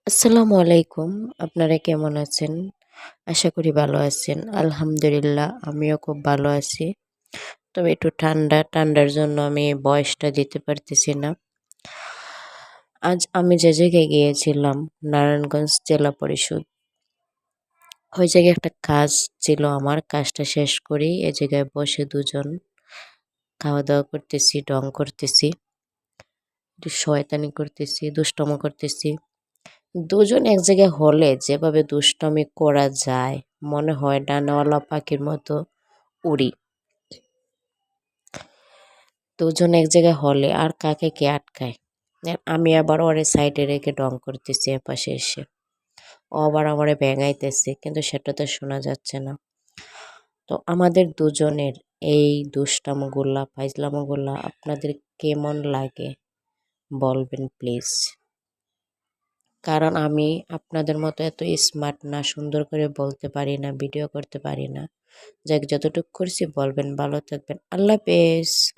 আসসালামু আলাইকুম। আপনারা কেমন আছেন? আশা করি ভালো আছেন। আলহামদুলিল্লাহ আমিও খুব ভালো আছি। তবে একটু ঠান্ডার জন্য আমি ভয়েসটা দিতে পারতেছি না। আজ আমি যে জায়গায় গিয়েছিলাম নারায়ণগঞ্জ জেলা পরিষদ। ওই জায়গায় একটা কাজ ছিল আমার। কাজটা শেষ করেই এ জায়গায় বসে দুজন খাওয়া-দাওয়া করতেছি, ঢং করতেছি, একটু শয়তানি করতেছি, দুষ্টুমি করতেছি। দুজন এক জায়গায় হলে যেভাবে দুষ্টামি করা যায়, মনে হয় ডানাওয়ালা পাখির মতো উড়ি। দুজন এক জায়গায় হলে আর কাকে কে আটকায়? আমি আবার ওরে সাইডে রেখে ঢং করতেছি এপাশে এসে। ও আবার আমারে ভেঙাইতেছে, কিন্তু সেটা তো শোনা যাচ্ছে না। তো আমাদের দুজনের এই দুষ্টামোগুলা, ফাইজলামোগুলা আপনাদের কেমন লাগে বলবেন প্লিজ। কারণ আমি আপনাদের মতো এত স্মার্ট না, সুন্দর করে বলতে পারি না, ভিডিও করতে পারি না। যাক যতটুকু করছি বলবেন। ভালো থাকবেন। আল্লাহ হাফেজ।